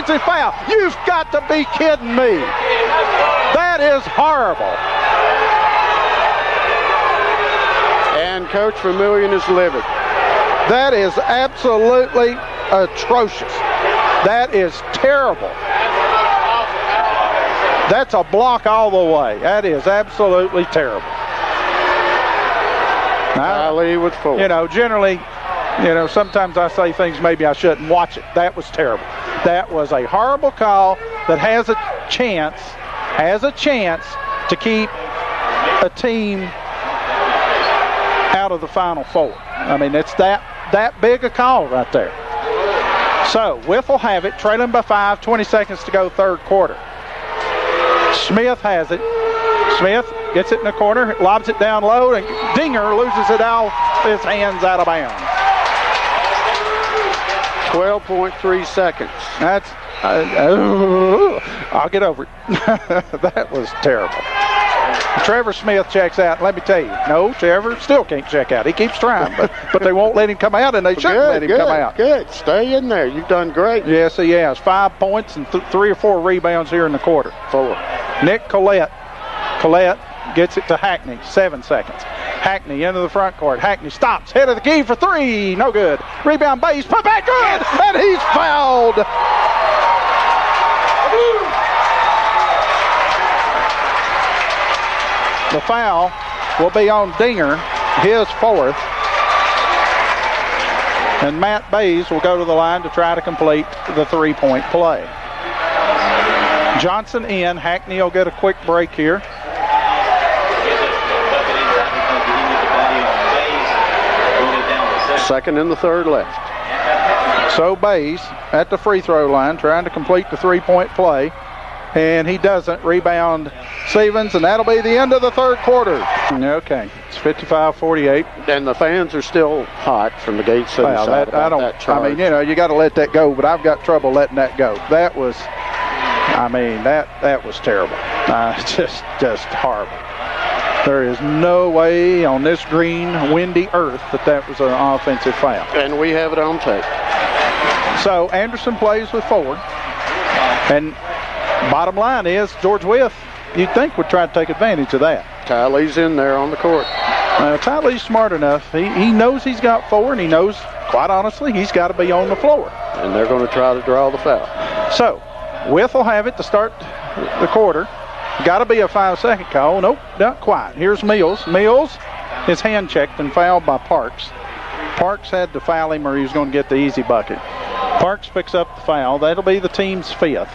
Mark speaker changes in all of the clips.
Speaker 1: offensive foul. You've got to be kidding me. That is horrible.
Speaker 2: And Coach Vermillion is livid.
Speaker 1: That is absolutely atrocious. That is terrible. That's a block all the way. That is absolutely terrible.
Speaker 2: Riley with 4.
Speaker 1: You know, generally, sometimes I say things maybe I shouldn't watch it. That was terrible. That was a horrible call that has a chance to keep a team out of the Final Four. I mean, it's that big a call right there. So, Wythe will have it, trailing by 5, 20 seconds to go, third quarter. Smith has it. Smith gets it in the corner, lobs it down low, and Dinger loses it off his hands out of bounds.
Speaker 2: 12.3 seconds.
Speaker 1: That's, I'll get over it. That was terrible. Trevor Smith checks out. Let me tell you, no, Trevor still can't check out. He keeps trying, but they won't let him come out, and they shouldn't let him come out.
Speaker 2: Good. Stay in there. You've done great.
Speaker 1: Yes, he has. 5 points and 3 or 4 rebounds here in the quarter.
Speaker 2: 4.
Speaker 1: Nick Collette. Collette gets it to Hackney. 7 seconds. Hackney into the front court. Hackney stops. Head of the key for 3. No good. Rebound base. Put back good. And he's fouled. The foul will be on Dinger, his 4th. And Matt Bays will go to the line to try to complete the 3-point play. Johnson in. Hackney will get a quick break here.
Speaker 2: Second and the third left.
Speaker 1: So Bays at the free throw line trying to complete the 3-point play. And he doesn't. Rebound Stevens, and that'll be the end of the third quarter. Okay, it's 55-48.
Speaker 2: And the fans are still hot from the Gate City side about that charge.
Speaker 1: I mean, you got to let that go, but I've got trouble letting that go. That was, that was terrible. Just horrible. There is no way on this green, windy earth that was an offensive foul.
Speaker 2: And we have it on tape.
Speaker 1: So Anderson plays with 4. And bottom line is, George Wythe, you'd think, would try to take advantage of that.
Speaker 2: Ty Lee's in there on the court.
Speaker 1: Ty Lee's smart enough. He knows he's got 4, and he knows, quite honestly, he's got to be on the floor.
Speaker 2: And they're going to try to draw the foul.
Speaker 1: So, Wythe will have it to start the quarter. Got to be a 5-second call. Nope, not quite. Here's Mills. Mills is hand checked and fouled by Parks. Parks had to foul him or he was going to get the easy bucket. Parks picks up the foul. That'll be the team's 5th.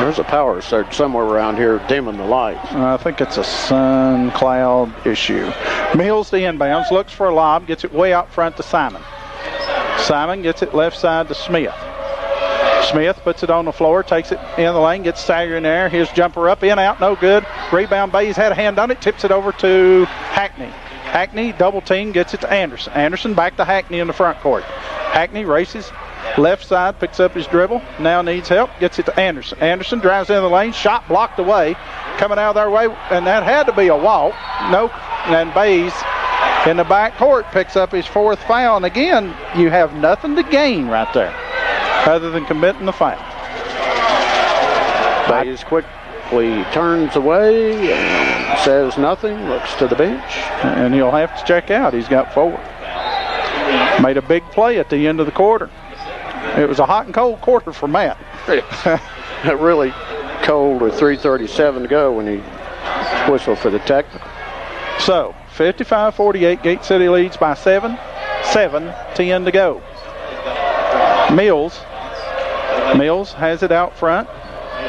Speaker 2: There's a power surge somewhere around here dimming the lights.
Speaker 1: I think it's a sun cloud issue. Mills the inbounds, looks for a lob, gets it way out front to Simon. Simon gets it left side to Smith. Smith puts it on the floor, takes it in the lane, gets staggered in there. His jumper up, in, out, no good. Rebound, Bays had a hand on it, tips it over to Hackney. Hackney, double team, gets it to Anderson. Anderson back to Hackney in the front court. Hackney races left side, picks up his dribble, now needs help, gets it to Anderson. Anderson drives in the lane, shot blocked away, coming out of their way, and that had to be a walk. Nope, and Bays in the back court picks up his 4th foul, and again, you have nothing to gain right there other than committing the foul.
Speaker 2: Bays quickly turns away and says nothing, looks to the bench.
Speaker 1: And he'll have to check out. He's got 4. Made a big play at the end of the quarter. It was a hot and cold quarter for Matt.
Speaker 2: Really cold with 3:37 to go when he whistled for the technical.
Speaker 1: So, 55-48, Gate City leads by 7. 7:10 to go. Mills has it out front.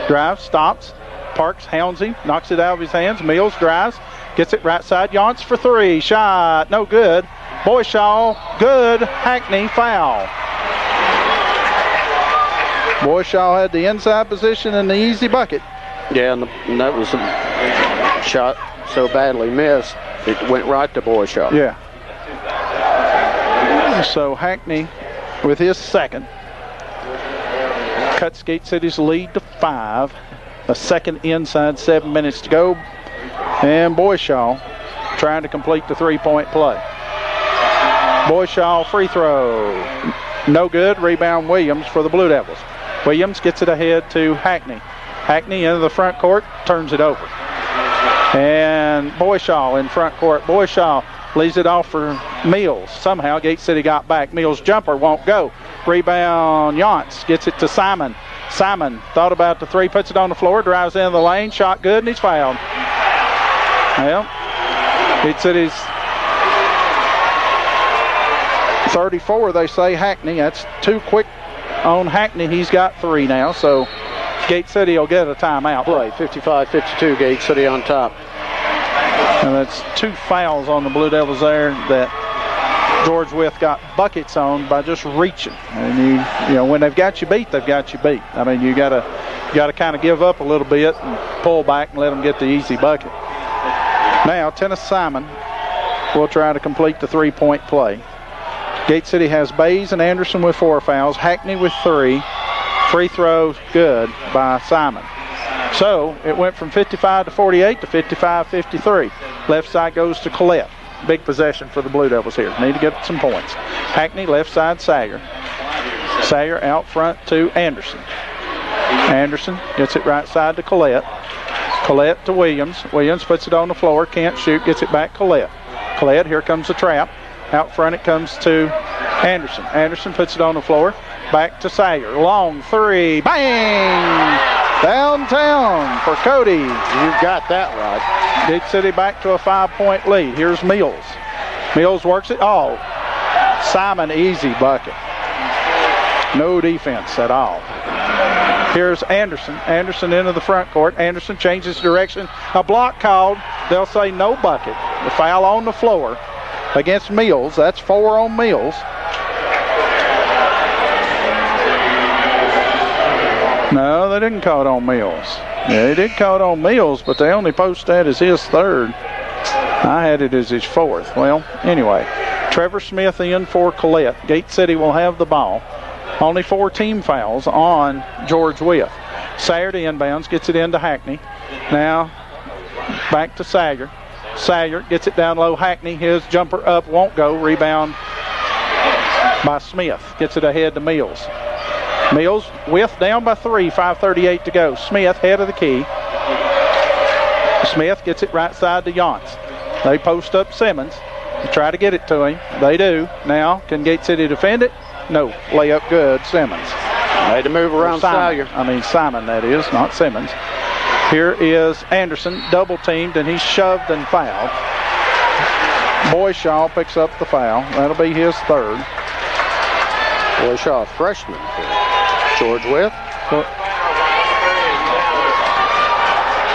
Speaker 1: Drives, stops. Parks hounds him, knocks it out of his hands. Mills drives, gets it right side. Yance for 3. Shot, no good. Boyshaw, good. Hackney, foul. Boyshaw had the inside position and the easy bucket.
Speaker 2: Yeah, and that was a shot so badly missed, it went right to Boyshaw.
Speaker 1: Yeah. So Hackney, with his 2nd, cuts Gate City's lead to 5. A 2nd inside, 7 minutes to go. And Boyshaw trying to complete the 3-point play. Boyshaw free throw. No good. Rebound Williams for the Blue Devils. Williams gets it ahead to Hackney. Hackney into the front court, turns it over. And Boyshaw in front court. Boyshaw leaves it off for Mills. Somehow Gate City got back. Mills' jumper won't go. Rebound Yance gets it to Simon. Simon thought about the three, puts it on the floor, drives into the lane, shot good, and he's fouled. Well, Gate City's 34, they say. Hackney, that's too quick on Hackney. He's got 3 now, so Gate City will get a timeout.
Speaker 2: Play 55-52, Gate City on top.
Speaker 1: And that's 2 fouls on the Blue Devils there that George Wythe got buckets on by just reaching. And you know, when they've got you beat, they've got you beat. I mean, you gotta kind of give up a little bit and pull back and let them get the easy bucket. Now, Tennis Simon will try to complete the 3-point play. Gate City has Bays and Anderson with 4 fouls, Hackney with 3. Free throws good by Simon. So it went from 55-48 to 55-53. Left side goes to Collette. Big possession for the Blue Devils here. Need to get some points. Hackney, left side, Sayer. Sayer out front to Anderson. Anderson gets it right side to Collette. Collette to Williams. Williams puts it on the floor. Can't shoot. Gets it back Collette. Collette, here comes the trap. Out front it comes to Anderson. Anderson puts it on the floor. Back to Sayer. Long 3. Bang! Downtown for Cody.
Speaker 2: You've got that right.
Speaker 1: Gate City back to a 5-point lead. Here's Mills. Mills works it. Oh, Simon, easy bucket. No defense at all. Here's Anderson. Anderson into the front court. Anderson changes direction. A block called. They'll say no bucket. The foul on the floor against Mills. That's 4 on Mills. No, they didn't call it on Mills. Yeah, they did call it on Mills, but they only post that as his 3rd. I had it as his 4th. Well, anyway, Trevor Smith in for Collette. Gate City will have the ball. Only 4 team fouls on George Wythe. Sayer inbounds, gets it into Hackney. Now, back to Sayer. Sayer gets it down low. Hackney, his jumper up, won't go. Rebound by Smith. Gets it ahead to Mills. Mills, Wythe down by 3, 5:38 to go. Smith, head of the key. Smith gets it right side to Yance. They post up Simmons. They try to get it to him. They do. Now, can Gate City defend it? No. Layup good, Simmons.
Speaker 2: Made to move around Sayer.
Speaker 1: Simon, that is, not Simmons. Here is Anderson, double teamed, and he's shoved and fouled. Boyshaw picks up the foul. That'll be his 3rd.
Speaker 2: Boyshaw, freshman. George Wythe.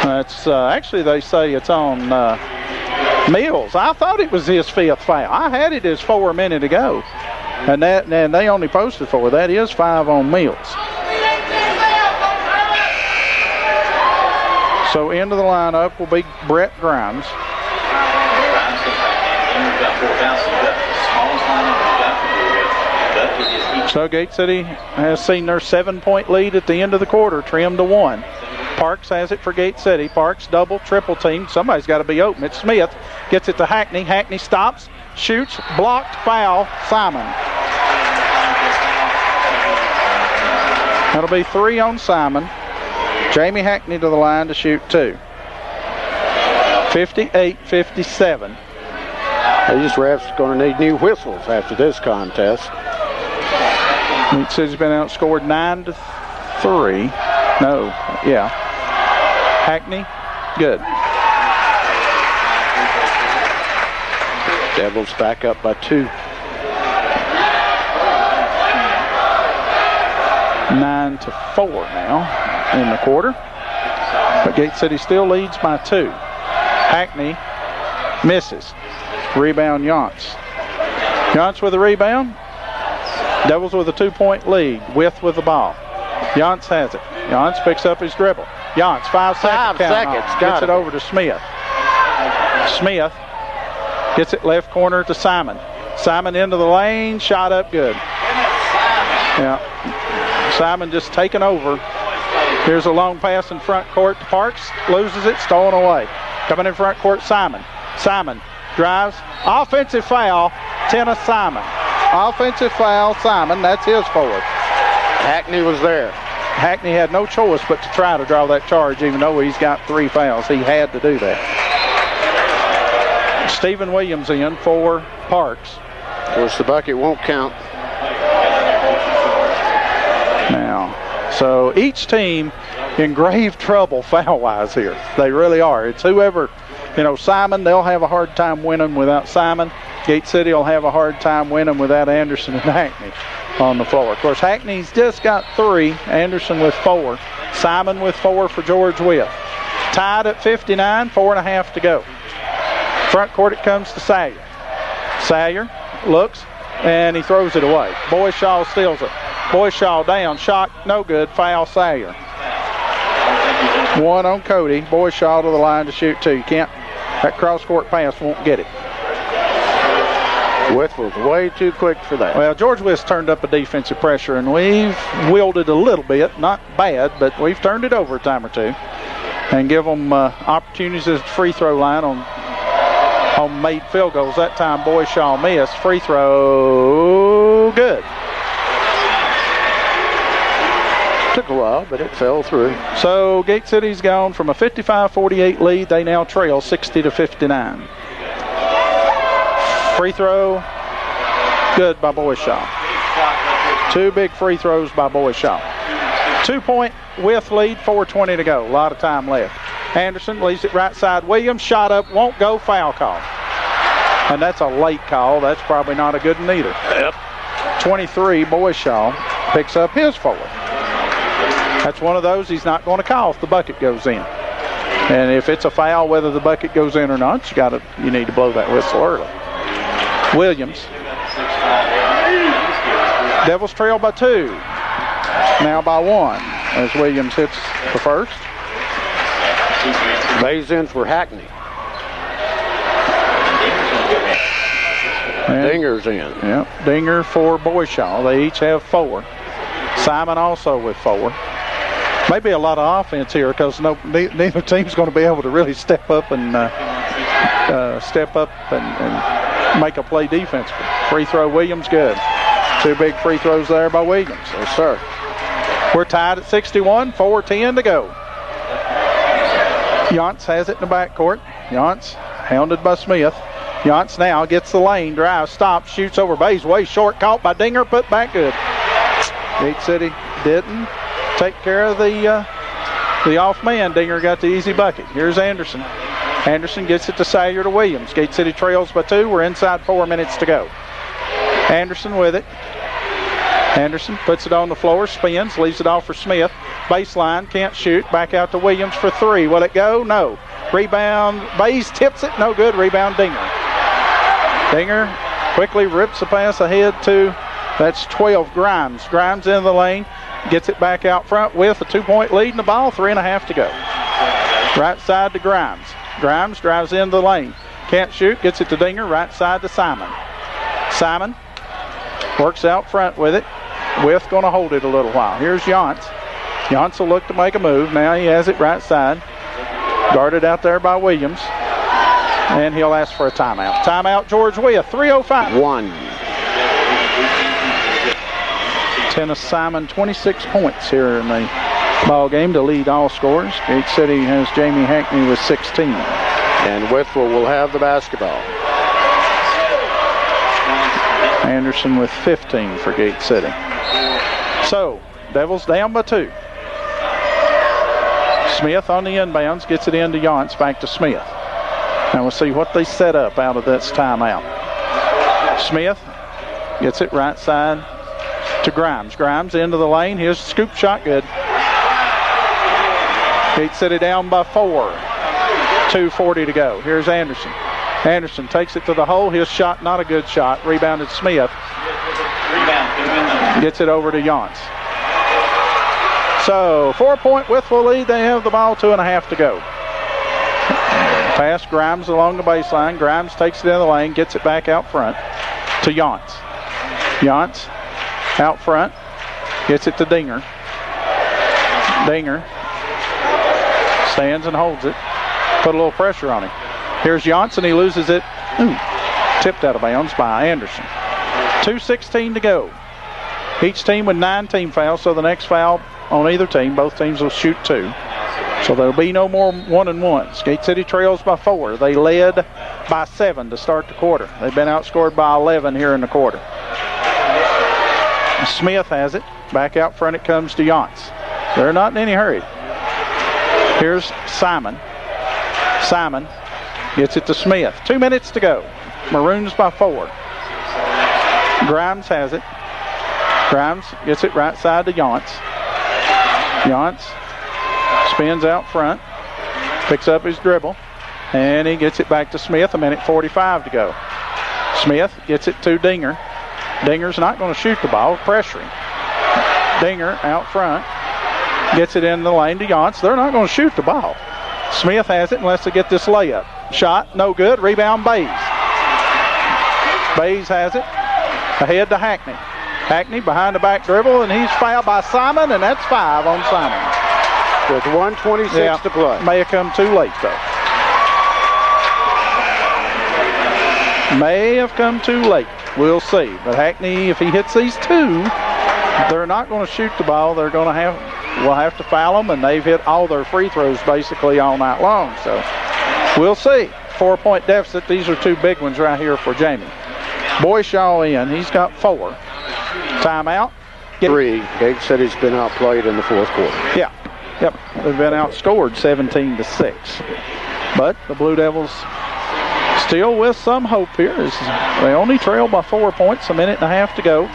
Speaker 1: That's actually, they say it's on Mills. I thought it was his 5th foul. I had it as 4 a minute ago, and they only posted 4. That is 5 on Mills. So into the lineup will be Brett Grimes. So Gate City has seen their 7-point lead at the end of the quarter trimmed to 1. Parks has it for Gate City. Parks double, triple team. Somebody's got to be open. It's Smith. Gets it to Hackney. Hackney stops, shoots, blocked, foul, Simon. That'll be 3 on Simon. Jamie Hackney to the line to shoot 2. 58-57.
Speaker 2: These refs going to need new whistles after this contest.
Speaker 1: Gate City's been outscored 9-3. No, yeah. Hackney, good.
Speaker 2: Devils back up by 2.
Speaker 1: 9-4 now in the quarter. But Gate City still leads by 2. Hackney misses. Rebound Yance. Yance with a rebound. Devils with a 2-point lead. Wythe with the ball. Yance has it. Yance picks up his dribble. Yance, 5 seconds. Gets it over to Smith. Smith gets it left corner to Simon. Simon into the lane. Shot up good. Yeah. Simon just taking over. Here's a long pass in front court to Parks. Loses it. Stolen away. Coming in front court, Simon. Simon drives. Offensive foul. Tennis Simon. Offensive foul, Simon. That's his fourth.
Speaker 2: Hackney was there.
Speaker 1: Hackney had no choice but to try to draw that charge, even though he's got 3 fouls. He had to do that. Stephen Williams in for Parks.
Speaker 2: Of course, the bucket won't count.
Speaker 1: Now, so each team in grave trouble foul-wise here. They really are. It's whoever, Simon, they'll have a hard time winning without Simon. Gate City will have a hard time winning without Anderson and Hackney on the floor. Of course, Hackney's just got 3, Anderson with 4, Simon with 4 for George Wythe. Tied at 59, 4.5 to go. Front court it comes to Salyer. Salyer looks, and he throws it away. Boyshaw steals it. Boyshaw down, shot, no good, foul Salyer. 1 on Cody. Boyshaw to the line to shoot 2. That cross-court pass won't get it.
Speaker 2: Wythe was way too quick for that.
Speaker 1: Well, George Wythe's turned up a defensive pressure, and we've wielded a little bit. Not bad, but we've turned it over a time or two. And give them opportunities at the free throw line on made field goals. That time Boyshaw missed. Free throw, good.
Speaker 2: Took a while, but it fell through.
Speaker 1: So Gate City's gone from a 55-48 lead. They now trail 60-59. Free throw, good by Boyshaw. 2 big free throws by Boyshaw. 2-point Wythe lead, 4:20 to go. A lot of time left. Anderson leaves it right side. Williams shot up, won't go, foul call. And that's a late call. That's probably not a good one either.
Speaker 2: Yep.
Speaker 1: 23, Boyshaw picks up his fourth. That's one of those he's not going to call if the bucket goes in. And if it's a foul, whether the bucket goes in or not, you need to blow that whistle early. Williams. Devils trail by 2. Now by 1 as Williams hits the first.
Speaker 2: Lays in for Hackney.
Speaker 1: And
Speaker 2: Dinger's in.
Speaker 1: Yep, Dinger for Boyshaw. They each have 4. Simon also with 4. Maybe a lot of offense here because neither team's going to be able to really step up and make a play defensively. Free throw, Williams, good. 2 big free throws there by Williams.
Speaker 2: Yes, sir.
Speaker 1: We're tied at 61, 4:10 to go. Yance has it in the backcourt. Yance hounded by Smith. Yance now gets the lane, drives, stops, shoots over base, way short, caught by Dinger, put back good. Gate City didn't take care of the off man. Dinger got the easy bucket. Here's Anderson. Anderson gets it to Salyer to Williams. Gate City trails by 2. We're inside 4 minutes to go. Anderson with it. Anderson puts it on the floor, spins, leaves it off for Smith. Baseline, can't shoot. Back out to Williams for 3. Will it go? No. Rebound, Bays tips it. No good. Rebound, Dinger. Dinger quickly rips the pass ahead to, that's 12, Grimes. Grimes in the lane, gets it back out front with a 2-point lead in the ball, 3.5 to go. Right side to Grimes. Grimes drives into the lane. Can't shoot, gets it to Dinger, right side to Simon. Simon works out front with it. Wythe going to hold it a little while. Here's Yance. Yance will look to make a move. Now he has it right side. Guarded out there by Williams. And he'll ask for a timeout. Timeout, George Wythe, 3:05.
Speaker 2: 1.
Speaker 1: Tennis Simon, 26 points here in the ball game to lead all scorers. Gate City has Jamie Hackney with 16.
Speaker 2: And Wythe will have the basketball.
Speaker 1: Anderson with 15 for Gate City. So, Devils down by 2. Smith on the inbounds, gets it into Yance, back to Smith. Now we'll see what they set up out of this timeout. Smith gets it right side to Grimes. Grimes into the lane. Here's the scoop shot, good. Gate City down by 4. 2:40 to go. Here's Anderson. Anderson takes it to the hole. His shot, not a good shot. Rebounded Smith. Gets it over to Yance. So, 4-point Wythe lead. They have the ball, 2.5 to go. Pass Grimes along the baseline. Grimes takes it in the lane, gets it back out front to Yance. Yance out front, gets it to Dinger. Dinger stands and holds it. Put a little pressure on him. Here's Yance, and he loses it. Tipped out of bounds by Anderson. 2:16 to go. Each team with 9 team fouls, so the next foul on either team, both teams will shoot 2. So there'll be no more 1-and-1s. Gate City trails by 4. They led by 7 to start the quarter. They've been outscored by 11 here in the quarter. Smith has it. Back out front it comes to Yance. They're not in any hurry. Here's Simon. Simon gets it to Smith. 2 minutes to go. Maroons by 4. Grimes has it. Grimes gets it right side to Yance. Yance spins out front, picks up his dribble, and he gets it back to Smith. 1:45 to go. Smith gets it to Dinger. Dinger's not going to shoot the ball, pressuring. Dinger out front, gets it in the lane to Yance. They're not going to shoot the ball. Smith has it unless they get this layup. Shot, no good. Rebound, Bays. Bays has it. Ahead to Hackney. Hackney behind the back dribble, and he's fouled by Simon, and that's 5 on Simon.
Speaker 2: With 1:26 to play.
Speaker 1: May have come too late, though. May have come too late. We'll see. But Hackney, if he hits these 2, they're not going to shoot the ball. They're going to we'll have to foul them, and they've hit all their free throws basically all night long. So we'll see. 4-point deficit. These are 2 big ones right here for Jamie. Boyshaw in. He's got 4. Timeout.
Speaker 2: 3. Gate City's been outplayed in the 4th quarter.
Speaker 1: Yeah. Yep. They've been outscored 17-6. But the Blue Devils still with some hope here. They only trail by 4 points. 1.5 minutes to go.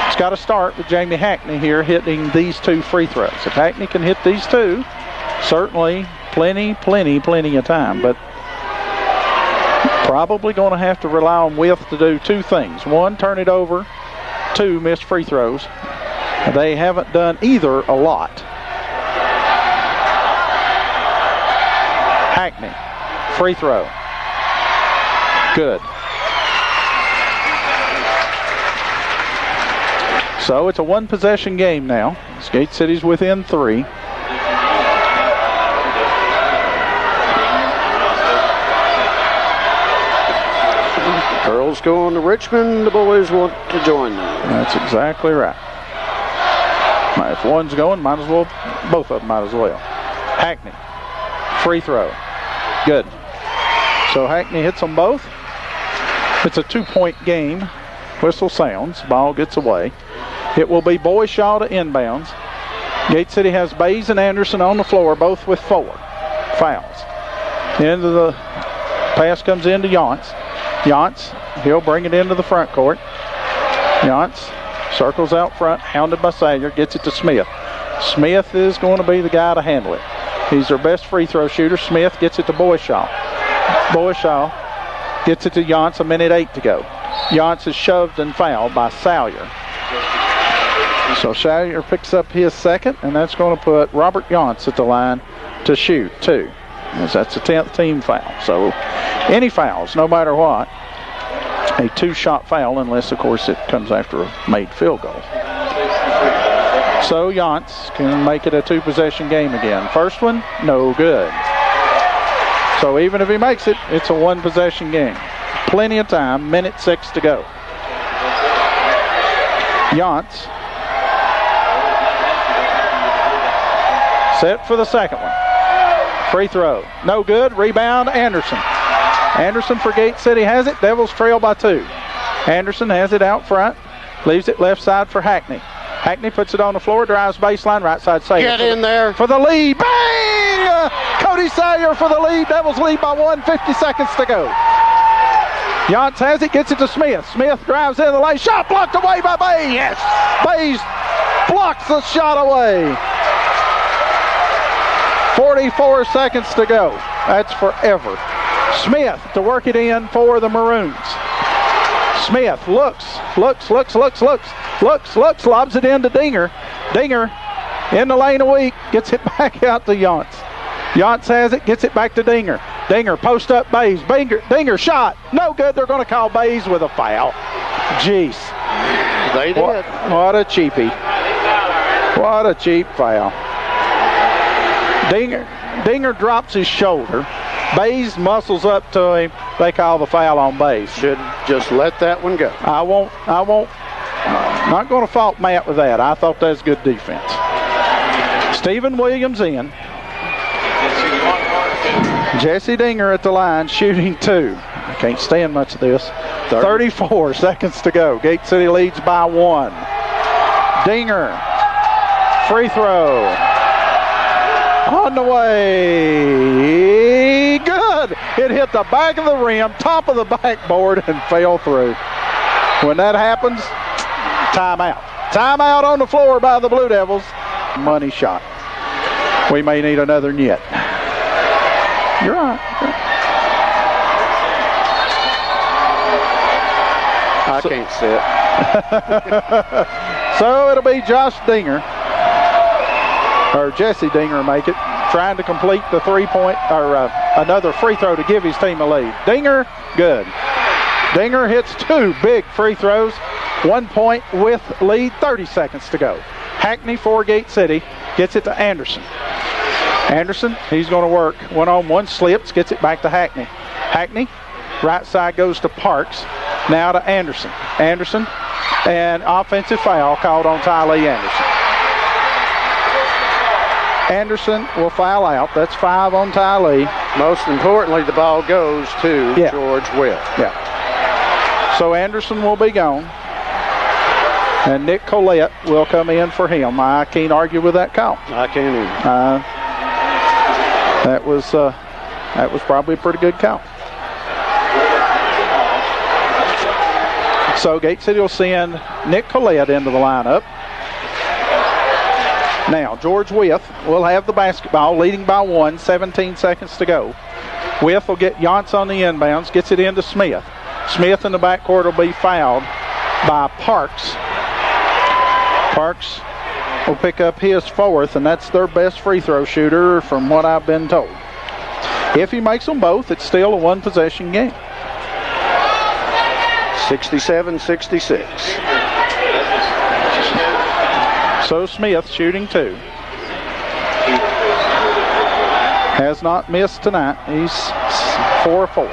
Speaker 1: It's got to start with Jamie Hackney here hitting these 2 free throws. If Hackney can hit these 2, certainly plenty of time. But probably going to have to rely on Wythe to do 2 things. 1, turn it over. 2, missed free throws. They haven't done either a lot. Hackney, free throw. Good. So it's a 1-possession game now. Gate City's within 3.
Speaker 2: Girls go on to Richmond. The boys want to join them.
Speaker 1: That's exactly right. If one's going, might as well, both of them might as well. Hackney, free throw. Good. So Hackney hits them both. It's a 2-point game. Whistle sounds. Ball gets away. It will be Boyshaw to inbounds. Gate City has Bays and Anderson on the floor, both with 4 fouls. Into the pass comes into Yance. Yance, he'll bring it into the front court. Yance circles out front, hounded by Sager, gets it to Smith. Smith is going to be the guy to handle it. He's their best free throw shooter. Smith gets it to Boyshaw. Boyshaw gets it to Yance, 1:08 minutes to go. Yance is shoved and fouled by Salyer. So Salyer picks up his second, and that's going to put Robert Yance at the line to shoot 2. As that's the 10th team foul. So any fouls, no matter what, a 2-shot foul, unless, of course, it comes after a made field goal. So Yance can make it a 2-possession game again. First one, no good. So even if he makes it, it's a 1-possession game. Plenty of time, 1:06 to go. Yance set for the second one. Free throw, no good. Rebound, Anderson. Anderson for Gate City has it. Devils trail by 2. Anderson has it out front. Leaves it left side for Hackney. Hackney puts it on the floor, drives baseline, right side Sager.
Speaker 2: Get in there.
Speaker 1: For the lead. Bang! Cody Salyer for the lead. Devils lead by 1, 50 seconds to go. Yance has it, gets it to Smith. Smith drives in the lane. Shot blocked away by Bay. Yes. Bays blocks the shot away. 44 seconds to go. That's forever. Smith to work it in for the Maroons. Smith looks, lobs it into Dinger. Dinger in the lane a week, gets it back out to Yance. Yance has it, gets it back to Dinger. Dinger post up Bays. Dinger shot, no good. They're going to call Bays with a foul. Jeez.
Speaker 2: They did.
Speaker 1: What a cheapie. What a cheap foul. Dinger drops his shoulder. Bays muscles up to him. They call the foul on Bays.
Speaker 2: Should just let that one go.
Speaker 1: I won't. Not going to fault Matt with that. I thought that was good defense. Stephen Williams in. Jesse Dinger at the line, shooting 2. I can't stand much of this. 34 seconds to go. Gate City leads by 1. Dinger, free throw. On the way. Good. It hit the back of the rim, top of the backboard, and fell through. When that happens, timeout. Timeout on the floor by the Blue Devils. Money shot. We may need another net. You're right.
Speaker 2: I can't sit.
Speaker 1: So it'll be Josh Dinger, or Jesse Dinger make it, trying to complete the 3-point, or another free throw to give his team a lead. Dinger, good. Dinger hits 2 big free throws. 1 point with lead, 30 seconds to go. Hackney for Gate City, gets it to Anderson. Anderson, he's going to work one-on-one, slips, gets it back to Hackney. Hackney, right side goes to Parks. Now to Anderson. Anderson, and offensive foul called on Ty Lee Anderson. Anderson will foul out. That's 5 on Ty Lee.
Speaker 2: Most importantly, the ball goes to George Wythe.
Speaker 1: Yeah. So Anderson will be gone. And Nick Collette will come in for him. I can't argue with that call.
Speaker 2: I can't either.
Speaker 1: That was probably a pretty good call. So Gate City will send Nick Collette into the lineup. Now George Wythe will have the basketball, leading by 1, 17 seconds to go. Wythe will get Yance on the inbounds, gets it into Smith. Smith in the backcourt will be fouled by Parks. Parks will pick up his 4th, and that's their best free throw shooter from what I've been told. If he makes them both, it's still a 1-possession game.
Speaker 2: 67-66.
Speaker 1: So Smith shooting 2. Has not missed tonight. He's 4-4.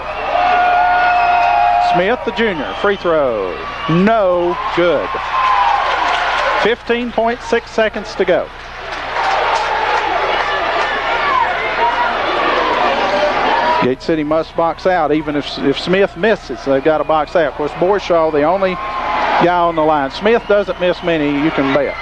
Speaker 1: Smith, the junior, free throw. No good. 15.6 seconds to go. Gate City must box out. Even if Smith misses, they've got to box out. Of course, Borshaw, the only guy on the line. Smith doesn't miss many, you can bet.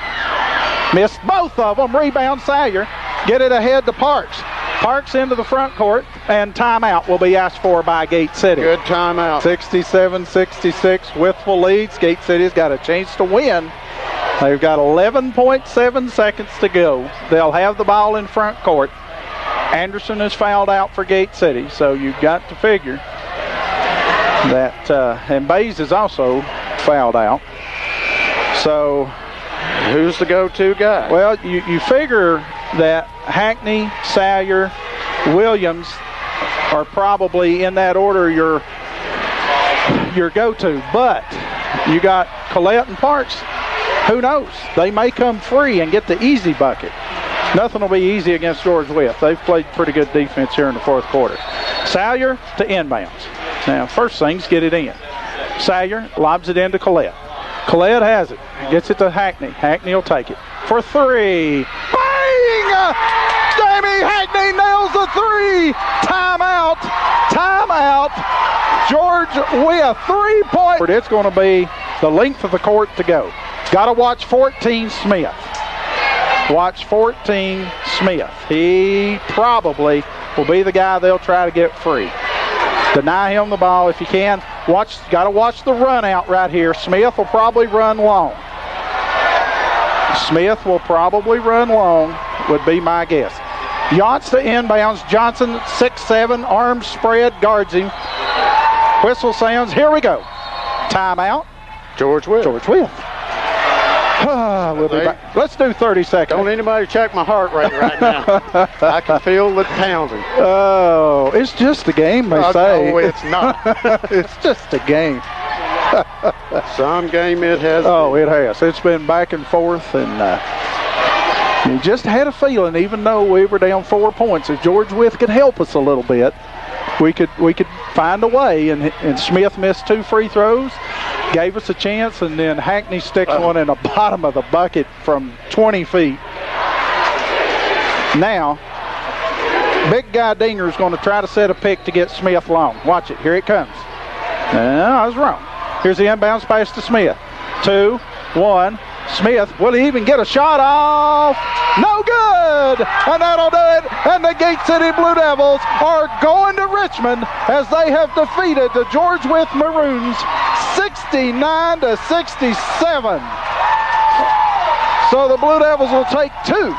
Speaker 1: Missed both of them. Rebound Salyer. Get it ahead to Parks. Parks into the front court, and timeout will be asked for by Gate City.
Speaker 2: Good timeout.
Speaker 1: 67-66. Wytheville leads. Gate City's got a chance to win. They've got 11.7 seconds to go. They'll have the ball in front court. Anderson is fouled out for Gate City, so you've got to figure that, and Bays is also fouled out. So
Speaker 2: who's the go-to guy?
Speaker 1: Well, you figure that Hackney, Salyer, Williams are probably in that order your go-to, but you got Collette and Parks. Who knows? They may come free and get the easy bucket. Nothing will be easy against George Wythe. They've played pretty good defense here in the 4th quarter. Salyer to inbounds. Now, first things, get it in. Salyer lobs it into Collette. Collette has it. Gets it to Hackney. Hackney will take it for 3. Bang! Jamie Hackney nails the 3. Timeout. Timeout. George Wythe, 3-point. It's going to be the length of the court to go. Got to watch 14 Smith. Watch 14 Smith. He probably will be the guy they'll try to get free. Deny him the ball if you can. Got to watch the run out right here. Smith will probably run long. Smith will probably run long, would be my guess. Yance to inbounds. Johnson, 6'7", arms spread, guards him. Whistle sounds. Here we go. Timeout.
Speaker 2: George Wythe.
Speaker 1: George Wythe. We'll be back. Let's do 30 seconds.
Speaker 2: Don't anybody check my heart rate right now. I can feel it pounding.
Speaker 1: Oh, it's just a game, they say.
Speaker 2: No, it's not.
Speaker 1: It's just a game.
Speaker 2: Some game it has.
Speaker 1: Oh, it has. It's been back and forth, and you just had a feeling, even though we were down 4 points, if George Wythe could help us a little bit, we could find a way, and Smith missed 2 free throws, gave us a chance, and then Hackney sticks one in the bottom of the bucket from 20 feet. Now, big guy Dinger is going to try to set a pick to get Smith long. Watch it. Here it comes. No, I was wrong. Here's the inbounds pass to Smith. 2, 1. Smith, will he even get a shot off? No good! And that'll do it. And the Gate City Blue Devils are going to Richmond as they have defeated the George Wythe Maroons 69-67. So the Blue Devils will take 2